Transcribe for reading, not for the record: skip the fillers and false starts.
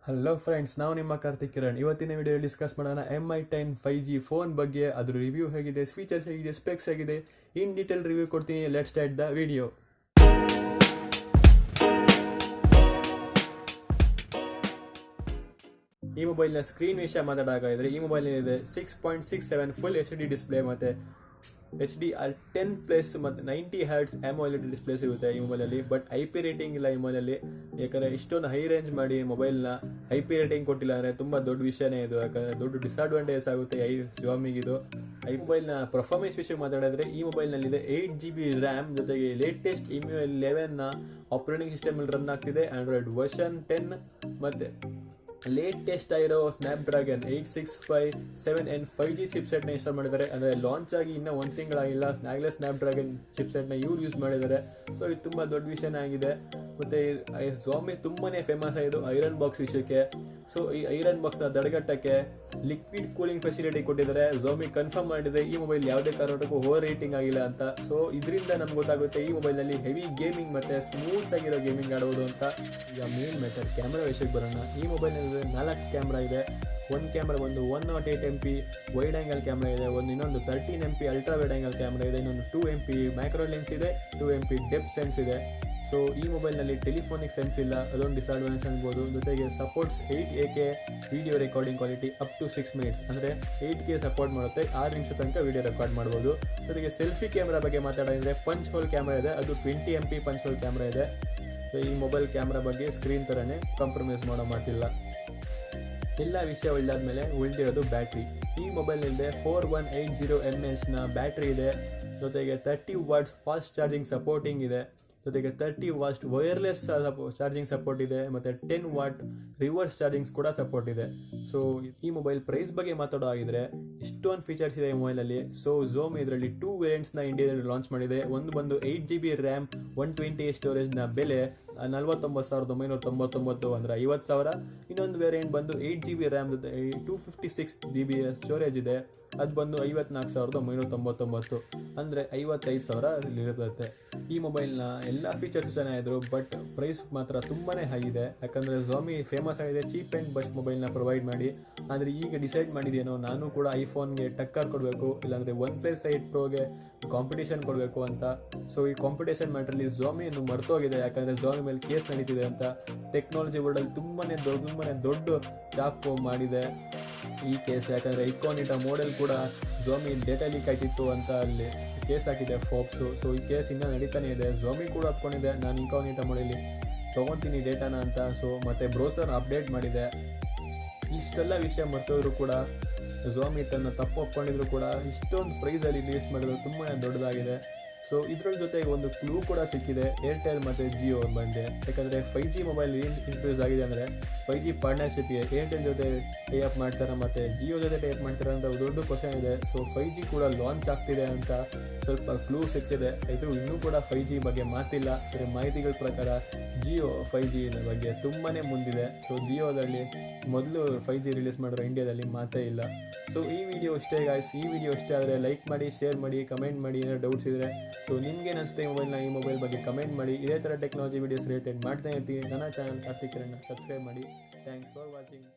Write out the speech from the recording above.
Hello friends, ನಾವು ನಿಮ್ಮ ಕಾರ್ತಿಕ್ ಕಿರಣ್. ಇವತ್ತಿನ ವಿಡಿಯೋ ಡಿಸ್ಕಸ್ ಮಾಡೋಣ MI10 5G ಫೋನ್ ಬಗ್ಗೆ. ಅದ್ರ ರಿವ್ಯೂ ಹೇಗಿದೆ, ಫೀಚರ್ಸ್ ಹೇಗಿದೆ, ಸ್ಪೆಕ್ಸ್ ಹೇಗಿದೆ, ಇನ್ ಡೀಟೇಲ್ ರಿವ್ಯೂ ಕೊಡ್ತೀನಿ. Let's start the video. ಈ ಮೊಬೈಲ್ನ ಸ್ಕ್ರೀನ್ ವಿಷಯ ಮಾತಾಡೋದಾದ್ರೆ ಈ ಮೊಬೈಲ್ ಇದೆ 6.67 ಫುಲ್ HD ಡಿಸ್ಪ್ಲೇ ಮತ್ತೆ HDR10+ ಮತ್ತು 90 Hz AMOLED ಡಿಸ್ಪ್ಲೇ ಸಿಗುತ್ತೆ ಈ ಮೊಬೈಲಲ್ಲಿ. ಬಟ್ IP ರೇಟಿಂಗ್ ಇಲ್ಲ ಈ ಮೊಬೈಲಲ್ಲಿ. ಯಾಕಂದರೆ ಇಷ್ಟೊಂದು ಹೈ ರೇಂಜ್ ಮಾಡಿ ಮೊಬೈಲ್ನ IP ರೇಟಿಂಗ್ ಕೊಟ್ಟಿಲ್ಲ ಅಂದರೆ ತುಂಬ ದೊಡ್ಡ ವಿಷಯನೇ ಇದು. ಯಾಕಂದರೆ ದೊಡ್ಡ ಡಿಸ್ಅಡ್ವಾಂಟೇಜ್ ಆಗುತ್ತೆ Xiaomiಗಿದು. ಈ ಮೊಬೈಲ್ನ ಪರ್ಫಾರ್ಮೆನ್ಸ್ ವಿಷಯ ಮಾತಾಡಿದ್ರೆ ಈ ಮೊಬೈಲ್ನಲ್ಲಿದೆ 8GB RAM ಜೊತೆಗೆ ಲೇಟೆಸ್ಟ್ MIUI 11ನ ಆಪರೇಟಿಂಗ್ ಸಿಸ್ಟಮಲ್ಲಿ ರನ್ ಆಗ್ತಿದೆ. ಆಂಡ್ರಾಯ್ಡ್ ವರ್ಷನ್ 10 ಮತ್ತು ಲೇಟೆಸ್ಟ್ ಆಗಿರೋ ಸ್ನ್ಯಾಪ್ಡ್ರ್ಯಾಗನ್ 8657N 5G ಚಿಪ್ಸೆಟ್ನ ಇನ್ಸ್ಟಾಲ್ ಮಾಡಿದ್ದಾರೆ. ಅಂದರೆ ಲಾಂಚ್ ಆಗಿ ಇನ್ನೂ ಒಂದು ತಿಂಗಳಾಗಿಲ್ಲ, ಆಗಲೇ ಸ್ನ್ಯಾಪ್ಡ್ರ್ಯಾಗನ್ ಚಿಪ್ಸೆಟ್ನ ಯೂಸ್ ಮಾಡಿದ್ದಾರೆ. ಸೊ ಇದು ತುಂಬ ದೊಡ್ಡ ವಿಷಯನೇ ಆಗಿದೆ. ಮತ್ತು Xiaomi ತುಂಬಾ ಫೇಮಸ್ ಆಯಿತು ಐರನ್ ಬಾಕ್ಸ್ ವಿಷಯಕ್ಕೆ. ಸೊ ಈ ಐರನ್ ಬಾಕ್ಸ್ನ ತಡೆಗಟ್ಟಕ್ಕೆ ಲಿಕ್ವಿಡ್ ಕೂಲಿಂಗ್ ಫೆಸಿಲಿಟಿ ಕೊಟ್ಟಿದ್ದಾರೆ. Xiaomi ಕನ್ಫರ್ಮ್ ಮಾಡಿದೆ ಈ ಮೊಬೈಲ್ ಯಾವುದೇ ಕಾರಣಕ್ಕೂ ಓವರ್ ರೇಟಿಂಗ್ ಆಗಿಲ್ಲ ಅಂತ. ಸೊ ಇದರಿಂದ ನಮ್ಗೆ ಗೊತ್ತಾಗುತ್ತೆ ಈ ಮೊಬೈಲ್ನಲ್ಲಿ ಹೆವಿ ಗೇಮಿಂಗ್ ಮತ್ತು ಸ್ಮೂತ್ ಆಗಿರೋ ಗೇಮಿಂಗ್ ಆಡಬಹುದು ಅಂತ. ಈಗ ಮೇನ್ ಮ್ಯಾಟರ್ ಕ್ಯಾಮ್ರಾ ವಿಷಯಕ್ಕೆ ಬರೋಣ. ಈ ಮೊಬೈಲ್ನಲ್ಲಿ 4 ಕ್ಯಾಮ್ರಾ ಇದೆ. ಒಂದು ಕ್ಯಾಮ್ರಾ ಬಂದು 108MP ವೈಡ್ ಆ್ಯಂಗಲ್ ಕ್ಯಾಮ್ರಾ ಇದೆ, ಇನ್ನೊಂದು 13MP ultra wide angle camera ಇದೆ, ಇನ್ನೊಂದು 2MP ಮೈಕ್ರೋ ಲೆನ್ಸ್ ಇದೆ, 2MP ಡೆಪ್ತ್ ಸೆನ್ಸ್ ಇದೆ. ಸೊ ಈ ಮೊಬೈಲ್ನಲ್ಲಿ ಟೆಲಿಫೋನಿಕ್ ಸೆನ್ಸ್ ಇಲ್ಲ, ಅದೊಂದು ಡಿಸ್ಅಡ್ವಾಂಟೇಜ್ ಅನ್ಬೋದು. ಜೊತೆಗೆ supports 8AK video recording quality up to 6 minutes, ಅಂದರೆ 8K ಸಪೋರ್ಟ್ ಮಾಡುತ್ತೆ. 6 ನಿಮಿಷ ತನಕ ವಿಡಿಯೋ ರೆಕಾರ್ಡ್ ಮಾಡ್ಬೋದು. ಜೊತೆಗೆ ಸೆಲ್ಫಿ ಕ್ಯಾಮ್ರಾ ಬಗ್ಗೆ ಮಾತಾಡಿದ್ರೆ ಪಂಚ್ ಹೋಲ್ ಕ್ಯಾಮ್ರಾ ಇದೆ, ಅದು 20MP ಪಂಚ್ ಹೋಲ್ ಕ್ಯಾಮ್ರಾ ಇದೆ. ಸೊ ಈ ಮೊಬೈಲ್ ಕ್ಯಾಮ್ರಾ ಬಗ್ಗೆ ಸ್ಕ್ರೀನ್ ಥರನೇ ಕಾಂಪ್ರಮೈಸ್ ಮಾಡೋ ಮಾತಿಲ್ಲ. ಎಲ್ಲ ವಿಷಯ ಉಳಿದಾದ್ಮೇಲೆ ಉಳಿದಿರೋದು ಬ್ಯಾಟ್ರಿ. ಈ ಮೊಬೈಲ್ನಿಂದ 4180mAh ಬ್ಯಾಟ್ರಿ ಇದೆ. ಜೊತೆಗೆ 30 ವಾಟ್ಸ್ ಫಾಸ್ಟ್ ಚಾರ್ಜಿಂಗ್ ಸಪೋರ್ಟಿಂಗ್ ಇದೆ. ಜೊತೆಗೆ 30 ವಾಟ್ ವೈರ್ಲೆಸ್ ಚಾರ್ಜಿಂಗ್ ಸಪೋರ್ಟ್ ಇದೆ, ಮತ್ತು 10 ವಾಟ್ ರಿವರ್ಸ್ ಚಾರ್ಜಿಂಗ್ಸ್ ಕೂಡ ಸಪೋರ್ಟ್ ಇದೆ. ಸೊ ಈ ಮೊಬೈಲ್ ಪ್ರೈಸ್ ಬಗ್ಗೆ ಮಾತಾಡೋದಾಗಿದ್ರೆ ಇಷ್ಟೊಂದು ಫೀಚರ್ಸ್ ಇದೆ ಈ ಮೊಬೈಲಲ್ಲಿ. ಸೊ Xiaomi ಇದರಲ್ಲಿ 2 ವೇರಿಯಂಟ್ಸ್ನ ಇಂಡಿಯಾದಲ್ಲಿ ಲಾಂಚ್ ಮಾಡಿದೆ. ಒಂದು ಬಂದು 8GB RAM 128 ಸ್ಟೋರೇಜ್ನ ಬೆಲೆ 49,999, ಅಂದರೆ 50,000. ಇನ್ನೊಂದು ವೇರಿಯಂಟ್ ಬಂದು 8GB RAM 256GB ಸ್ಟೋರೇಜ್ ಇದೆ, ಅದು ಬಂದು 54,999, ಅಂದರೆ 55,000 ಇರುತ್ತೆ. ಈ ಮೊಬೈಲ್ನ ಎಲ್ಲ ಫೀಚರ್ಸ್ ಚೆನ್ನಾಗಿದ್ರು, ಬಟ್ ಪ್ರೈಸ್ ಮಾತ್ರ ತುಂಬಾ ಹೈ ಇದೆ. ಯಾಕಂದರೆ Xiaomi ಫೇಮಸ್ ಆಗಿದೆ ಚೀಪ್ ಆ್ಯಂಡ್ ಬೆಸ್ಟ್ ಮೊಬೈಲ್ನ ಪ್ರೊವೈಡ್ ಮಾಡಿ. ಆದರೆ ಈಗ ಡಿಸೈಡ್ ಮಾಡಿದೇನೋ ನಾನು ಕೂಡ ಐಫೋನ್ಗೆ ಟಕ್ಕರ್ ಕೊಡಬೇಕು, ಇಲ್ಲಾಂದರೆ OnePlus 8 Proಗೆ ಕಾಂಪಿಟೇಷನ್ ಕೊಡಬೇಕು ಅಂತ. ಸೊ ಈ ಕಾಂಪಿಟೇಷನ್ ಮ್ಯಾಟ್ರಲ್ಲಿ Xiaomiಯನ್ನು ಮರ್ತೋಗಿದೆ. ಯಾಕಂದರೆ Xiaomi ಮೇಲೆ ಕೇಸ್ ನಡೀತಿದೆ ಅಂತ. ಟೆಕ್ನಾಲಜಿ ವರ್ಲ್ಡಲ್ಲಿ ತುಂಬಾ ದೊಡ್ಡ ಚಾಪು ಮಾಡಿದೆ ಈ ಕೇಸ್. ಯಾಕಂದರೆ ಇಕೋನಿಟ ಮೋಡೆಲ್ ಕೂಡ Xiaomi ಡೇಟಾ ಲೀಕ್ ಆಯ್ತಿತ್ತು ಅಂತ ಅಲ್ಲಿ ಕೇಸ್ ಹಾಕಿದೆ ಫೋರ್ಬ್ಸು. ಸೊ ಈ ಕೇಸ್ ಇನ್ನೂ ನಡೀತಾನೆ ಇದೆ. Xiaomi ಕೂಡ ಒಪ್ಕೊಂಡಿದೆ ನಾನು ಇಕೋನಿಟ ಮೋಡೆಲ್ಲಿ ತೊಗೊತೀನಿ ಡೇಟಾನ ಅಂತ. ಸೊ ಮತ್ತು ಬ್ರೌಸರ್ ಅಪ್ಡೇಟ್ ಮಾಡಿದೆ. ಇಷ್ಟೆಲ್ಲ ವಿಷಯ ಮರ್ತೋದ್ರು ಕೂಡ Xiaomi ತನ್ನ ತಪ್ಪು ಒಪ್ಕೊಂಡಿದ್ರು ಕೂಡ ಇಷ್ಟೊಂದು ಪ್ರೈಸಲ್ಲಿ ರಿಲೀಸ್ ಮಾಡಿದ್ರು ತುಂಬಾ ದೊಡ್ಡದಾಗಿದೆ. ಸೊ ಇದ್ರ ಜೊತೆಗೆ ಒಂದು ಕ್ಲೂ ಕೂಡ ಸಿಕ್ಕಿದೆ ಏರ್ಟೆಲ್ ಮತ್ತು ಜಿಯೋ ಬಂದೆ. ಯಾಕಂದರೆ 5G ಮೊಬೈಲ್ ಏನು ಇಂಟ್ರೊಡ್ಯೂಸ್ ಆಗಿದೆ ಅಂದರೆ 5G ಪಾರ್ಟ್ನರ್ಶಿಪ್ಗೆ ಏರ್ಟೆಲ್ ಜೊತೆ ಟೈಅಪ್ ಮಾಡ್ತಾರೆ ಮತ್ತು ಜಿಯೋ ಜೊತೆ ಟೈಅಪ್ ಮಾಡ್ತಾರೆ ಅಂತ ದೊಡ್ಡ ಕ್ವಶನ್ ಇದೆ. ಸೊ 5G ಕೂಡ ಲಾಂಚ್ ಆಗ್ತಿದೆ ಅಂತ ಸ್ವಲ್ಪ ಕ್ಲೂ ಸಿಗ್ತಿದೆ. ಇದು ಇನ್ನೂ ಕೂಡ 5G ಬಗ್ಗೆ ಮಾತಿಲ್ಲ. ಆದರೆ ಮಾಹಿತಿಗಳ ಪ್ರಕಾರ ಜಿಯೋ 5G ಬಗ್ಗೆ ತುಂಬಾ ಮುಂದಿದೆ. ಸೊ ಜಿಯೋದಲ್ಲಿ ಮೊದಲು 5G ರಿಲೀಸ್ ಮಾಡಿರೋ ಇಂಡಿಯಾದಲ್ಲಿ ಮಾತೇ ಇಲ್ಲ. ಸೊ ಈ ವಿಡಿಯೋ ಇಷ್ಟೇ ಗಾಯ್ಸ್. ಈ ವಿಡಿಯೋ ಇಷ್ಟ ಆದರೆ ಲೈಕ್ ಮಾಡಿ, ಶೇರ್ ಮಾಡಿ, ಕಮೆಂಟ್ ಮಾಡಿ. ಏನಾದ್ರು ಡೌಟ್ಸ್ ಇದ್ದರೆ ಸೊ ನಿಮ್ಗೆ ಅನಿಸುತ್ತೆ ಈ ಮೊಬೈಲ್ ಬಗ್ಗೆ ಕಮೆಂಟ್ ಮಾಡಿ. ಇದೇ ಥರ ಟೆಕ್ನಾಲಜಿ ವೀಡಿಯೋಸ್ ರಿಲೇಟೆಡ್ ಮಾಡ್ತಾ ಇರ್ತೀವಿ. ನನ್ನ ಚಾನಲ್ ಕಾರ್ತಿಕ್ ಕಿರಣ್ ಸಬ್ಸ್ಕ್ರೈಬ್ ಮಾಡಿ. Thanks for watching.